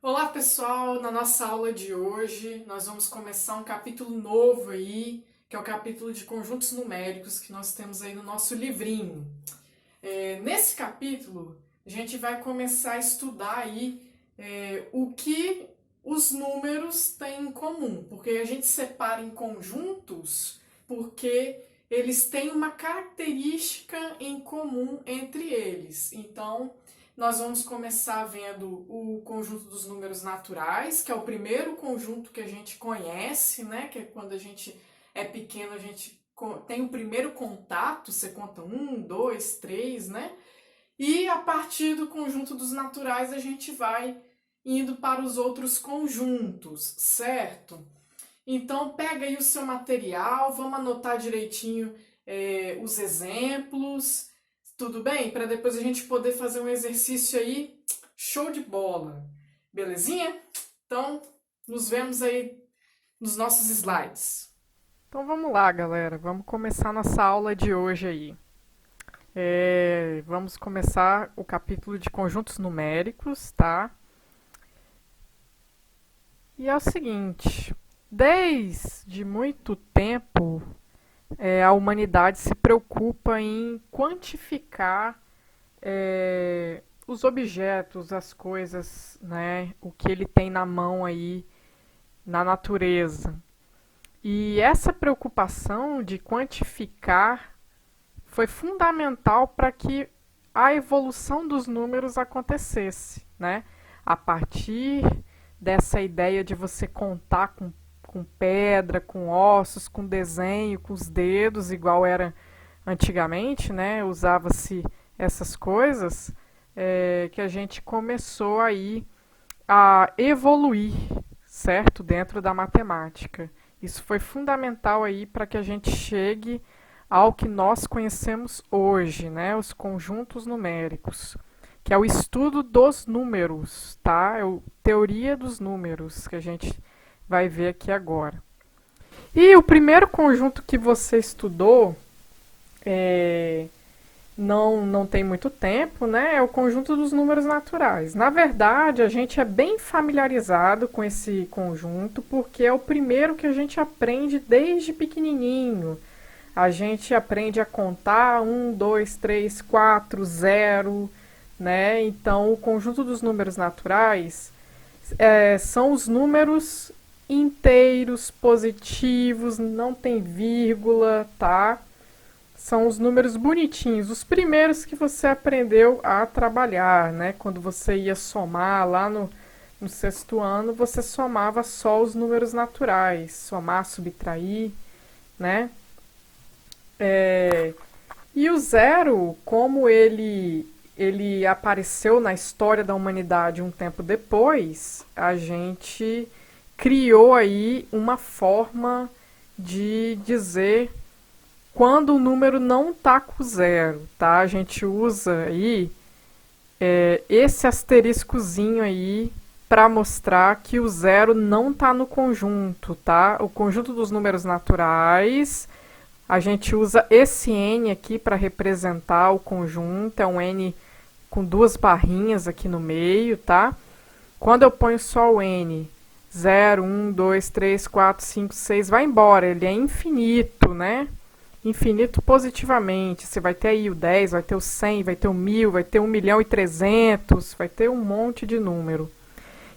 Olá pessoal, na nossa aula de hoje nós vamos começar um capítulo novo aí, que é o capítulo de conjuntos numéricos que nós temos aí no nosso livrinho. Nesse capítulo a gente vai começar a estudar aí o que os números têm em comum, porque a gente separa em conjuntos porque eles têm uma característica em comum entre eles. Então, nós vamos começar vendo o conjunto dos números naturais, que é o primeiro conjunto que a gente conhece, né? Que é quando a gente é pequeno, a gente tem o primeiro contato, você conta um, dois, três, né? E a partir do conjunto dos naturais a gente vai indo para os outros conjuntos, certo? Então pega aí o seu material, vamos anotar direitinho os exemplos, tudo bem? Para depois a gente poder fazer um exercício aí, show de bola, belezinha? Então, nos vemos aí nos nossos slides. Então vamos lá, galera, vamos começar nossa aula de hoje aí. Vamos começar o capítulo de conjuntos numéricos, tá? E é o seguinte, desde muito tempo, a humanidade se preocupa em quantificar os objetos, as coisas, né, o que ele tem na mão aí na natureza. E essa preocupação de quantificar foi fundamental para que a evolução dos números acontecesse, né? A partir dessa ideia de você contar com pedra, com ossos, com desenho, com os dedos, igual era antigamente, né? Usava-se essas coisas, que a gente começou aí a evoluir, certo? Dentro da matemática. Isso foi fundamental aí para que a gente chegue ao que nós conhecemos hoje, né? Os conjuntos numéricos, que é o estudo dos números, tá? É a teoria dos números que a gente vai ver aqui agora. E o primeiro conjunto que você estudou não tem muito tempo, né? É o conjunto dos números naturais. Na verdade, a gente é bem familiarizado com esse conjunto porque é o primeiro que a gente aprende desde pequenininho. A gente aprende a contar 1, 2, 3, 4, 0, né? Então, o conjunto dos números naturais são os números inteiros, positivos, não tem vírgula, tá? São os números bonitinhos, os primeiros que você aprendeu a trabalhar, né? Quando você ia somar lá no sexto ano, você somava só os números naturais, somar, subtrair, né? É, e o zero, como ele apareceu na história da humanidade um tempo depois, a gente criou aí uma forma de dizer quando o número não está com zero, tá? A gente usa aí esse asteriscozinho aí para mostrar que o zero não está no conjunto, tá? O conjunto dos números naturais, a gente usa esse N aqui para representar o conjunto, é um N com duas barrinhas aqui no meio, tá? Quando eu ponho só o N, 0, 1, 2, 3, 4, 5, 6, vai embora, ele é infinito, né? Infinito positivamente. Você vai ter aí o 10, vai ter o 100, vai ter o 1000, vai ter 1.300.000, vai ter um monte de número.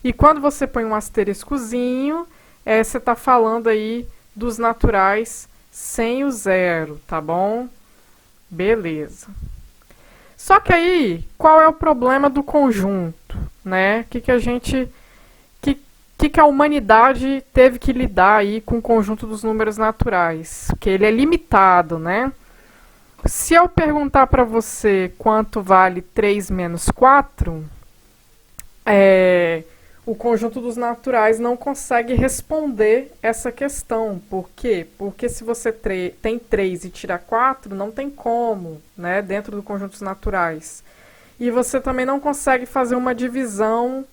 E quando você põe um asteriscozinho, você está falando aí dos naturais sem o zero, tá bom? Beleza. Só que aí, qual é o problema do conjunto, né? Que a humanidade teve que lidar aí com o conjunto dos números naturais? Porque ele é limitado, né? Se eu perguntar para você quanto vale 3 menos 4, o conjunto dos naturais não consegue responder essa questão. Por quê? Porque se você tem 3 e tira 4, não tem como, né, dentro do conjunto dos naturais. E você também não consegue fazer uma divisão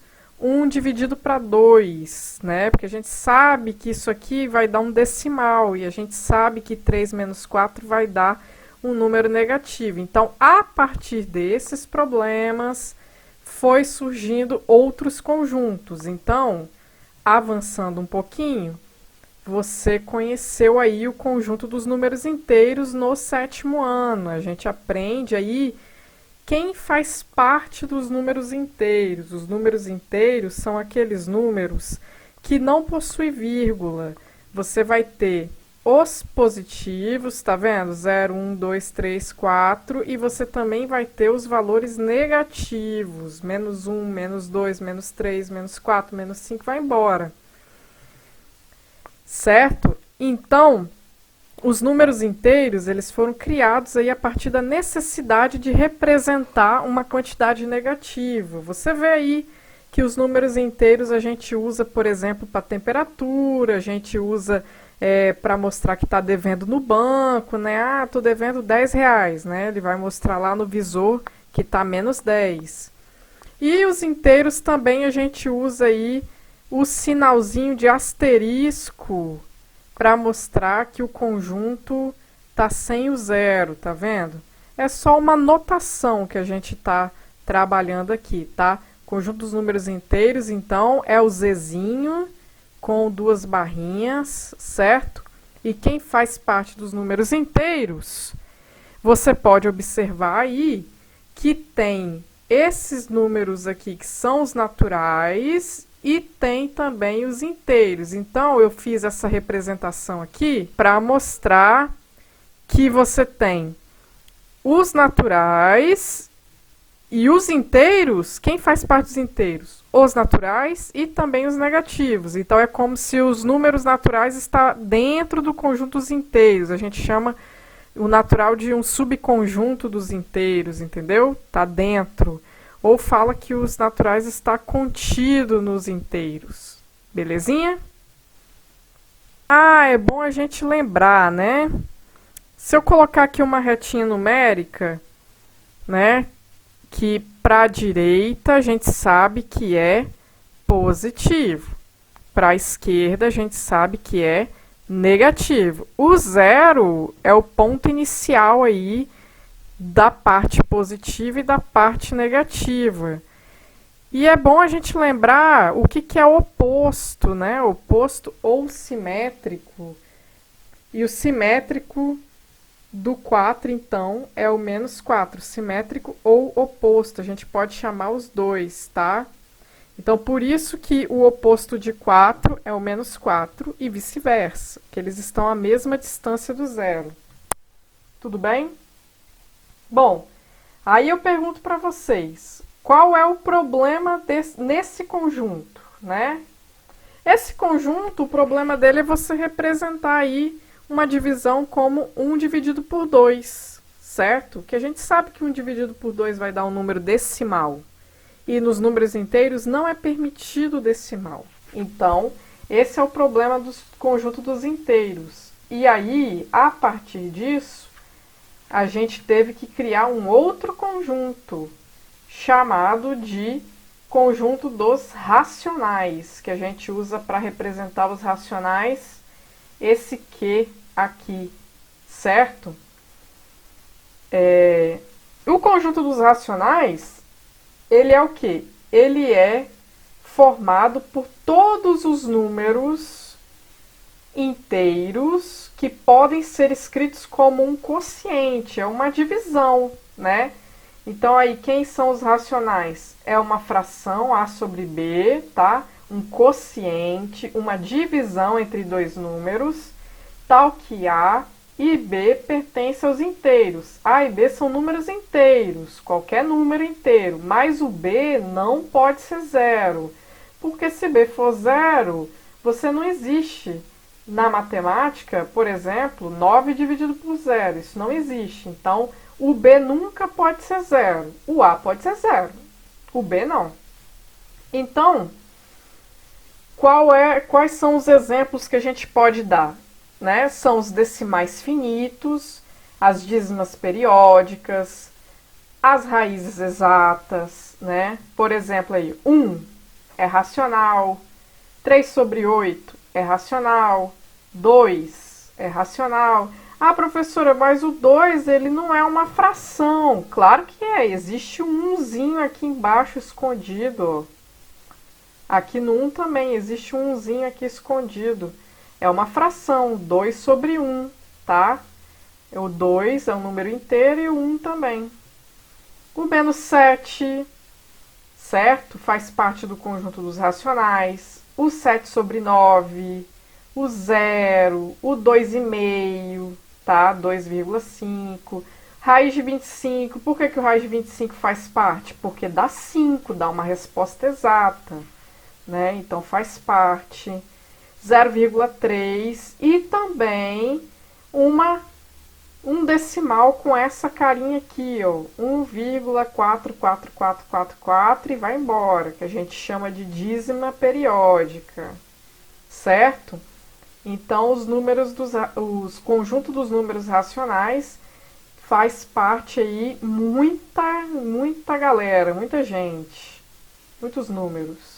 1 dividido para 2, né? Porque a gente sabe que isso aqui vai dar um decimal e a gente sabe que 3 menos 4 vai dar um número negativo. Então, a partir desses problemas, foi surgindo outros conjuntos. Então, avançando um pouquinho, você conheceu aí o conjunto dos números inteiros no 7º ano. A gente aprende aí quem faz parte dos números inteiros. Os números inteiros são aqueles números que não possuem vírgula. Você vai ter os positivos, tá vendo? 0, 1, 2, 3, 4. E você também vai ter os valores negativos. Menos 1, menos 2, menos 3, menos 4, menos 5, vai embora. Certo? Então, os números inteiros, eles foram criados aí a partir da necessidade de representar uma quantidade negativa. Você vê aí que os números inteiros a gente usa, por exemplo, para temperatura, a gente usa para mostrar que está devendo no banco, né? Ah, estou devendo R$10, né? Ele vai mostrar lá no visor que está menos 10. E os inteiros também a gente usa aí o sinalzinho de asterisco para mostrar que o conjunto está sem o zero, tá vendo? É só uma notação que a gente está trabalhando aqui, tá? Conjunto dos números inteiros, então, é o Zzinho com 2 barrinhas, certo? E quem faz parte dos números inteiros, você pode observar aí que tem esses números aqui que são os naturais e tem também os inteiros. Então, eu fiz essa representação aqui para mostrar que você tem os naturais e os inteiros. Quem faz parte dos inteiros? Os naturais e também os negativos. Então, é como se os números naturais estão dentro do conjunto dos inteiros. A gente chama o natural de um subconjunto dos inteiros, entendeu? Está dentro. Ou fala que os naturais está contido nos inteiros. Belezinha? Ah, é bom a gente lembrar, né? Se eu colocar aqui uma retinha numérica, né? Que para a direita a gente sabe que é positivo. Para a esquerda a gente sabe que é negativo. O 0 é o ponto inicial aí da parte positiva e da parte negativa. E é bom a gente lembrar o que é o oposto, né? Oposto ou simétrico. E o simétrico do 4, então, é o menos 4. Simétrico ou oposto. A gente pode chamar os dois, tá? Então, por isso que o oposto de 4 é o menos 4 e vice-versa, que eles estão à mesma distância do zero. Tudo bem? Bom, aí eu pergunto para vocês, qual é o problema nesse conjunto, né? Esse conjunto, o problema dele é você representar aí uma divisão como 1 dividido por 2, certo? Que a gente sabe que 1 dividido por 2 vai dar um número decimal. E nos números inteiros não é permitido decimal. Então, esse é o problema do conjunto dos inteiros. E aí, a partir disso, a gente teve que criar um outro conjunto, chamado de conjunto dos racionais, que a gente usa para representar os racionais, esse Q aqui, certo? O conjunto dos racionais, ele é o quê? Ele é formado por todos os números inteiros que podem ser escritos como um quociente, é uma divisão, né? Então, aí, quem são os racionais? É uma fração, A sobre B, tá? Um quociente, uma divisão entre dois números, tal que A e B pertencem aos inteiros. A e B são números inteiros, qualquer número inteiro, mas o B não pode ser zero, porque se B for zero, você não existe. Na matemática, por exemplo, 9 dividido por zero, isso não existe. Então, o B nunca pode ser zero. O A pode ser zero, o B não. Então, quais são os exemplos que a gente pode dar? Né? São os decimais finitos, as dízimas periódicas, as raízes exatas, né? Por exemplo, aí, 1 é racional, 3 sobre 8 é racional, 2 é racional. Ah, professora, mas o 2 ele não é uma fração. Claro que é, existe um umzinho aqui embaixo escondido. Aqui no 1 também existe um umzinho aqui escondido. É uma fração, 2 sobre 1, tá? O 2 é um número inteiro e o 1 também. O menos 7, certo? Faz parte do conjunto dos racionais. O 7 sobre 9, o 0, o 2,5, tá? 2,5. Raiz de 25. Por que o raiz de 25 faz parte? Porque dá 5, dá uma resposta exata, né? Então faz parte. 0,3 e também um decimal com essa carinha aqui, ó, 1,44444 e vai embora, que a gente chama de dízima periódica, certo? Então, os conjuntos dos números racionais faz parte aí muita galera, muita gente, muitos números.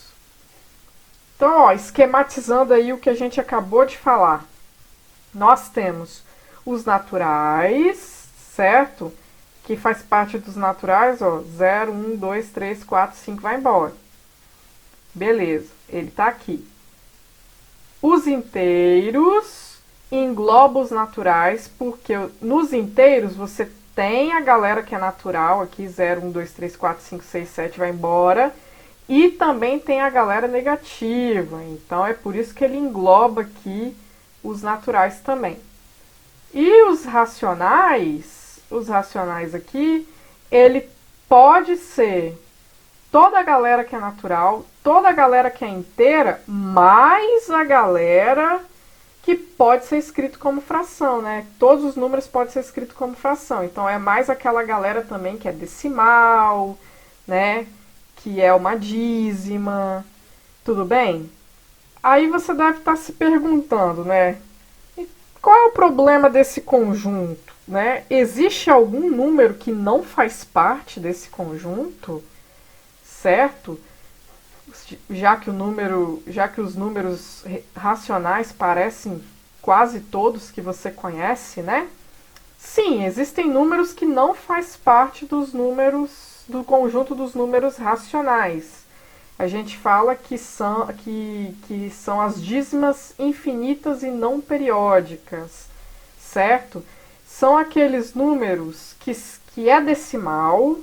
Então, ó, esquematizando aí o que a gente acabou de falar. Nós temos os naturais, certo? Que faz parte dos naturais, ó, 0, 1, 2, 3, 4, 5, vai embora. Beleza, ele tá aqui. Os inteiros engloba os naturais, porque nos inteiros você tem a galera que é natural, aqui 0, 1, 2, 3, 4, 5, 6, 7, vai embora. E também tem a galera negativa, então é por isso que ele engloba aqui os naturais também. E os racionais aqui, ele pode ser toda a galera que é natural, toda a galera que é inteira, mais a galera que pode ser escrito como fração, né? Todos os números podem ser escritos como fração, então é mais aquela galera também que é decimal, né? Que é uma dízima, tudo bem? Aí você deve estar se perguntando, né? Qual é o problema desse conjunto, né? Existe algum número que não faz parte desse conjunto, certo? Já que os números racionais parecem quase todos que você conhece, né? Sim, existem números que não faz parte do conjunto dos números racionais. A gente fala que são as dízimas infinitas e não periódicas, certo? São aqueles números que é decimal,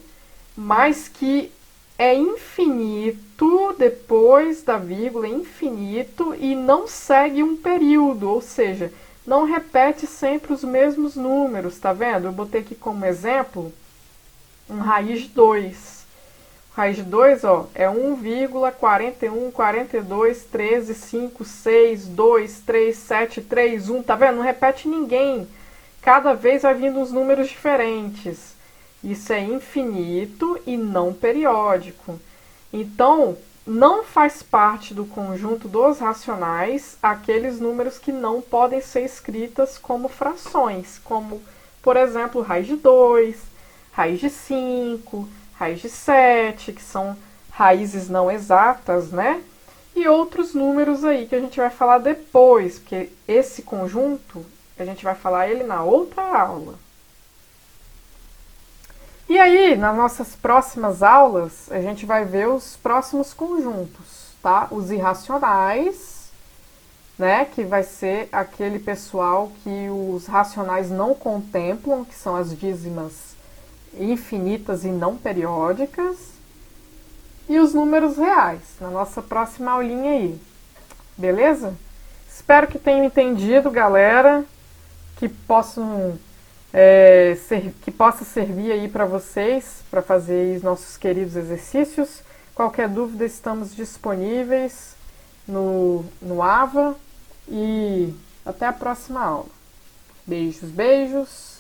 mas que é infinito depois da vírgula, é infinito e não segue um período, ou seja, não repete sempre os mesmos números, tá vendo? Eu botei aqui como exemplo um raiz de 2. Raiz de 2, ó, é 1,41, 42, 13, 5, 6, 2, 3, 7, 3, 1. Tá vendo? Não repete ninguém. Cada vez vai vindo uns números diferentes. Isso é infinito e não periódico. Então, não faz parte do conjunto dos racionais aqueles números que não podem ser escritas como frações, como, por exemplo, raiz de 2, raiz de 5, raiz de 7, que são raízes não exatas, né? E outros números aí que a gente vai falar depois, porque esse conjunto a gente vai falar ele na outra aula. E aí, nas nossas próximas aulas, a gente vai ver os próximos conjuntos, tá? Os irracionais, né? Que vai ser aquele pessoal que os racionais não contemplam, que são as dízimas infinitas e não periódicas. E os números reais, na nossa próxima aulinha aí. Beleza? Espero que tenham entendido, galera, que possa servir aí para vocês, para fazer os nossos queridos exercícios. Qualquer dúvida, estamos disponíveis no AVA e até a próxima aula. Beijos, beijos.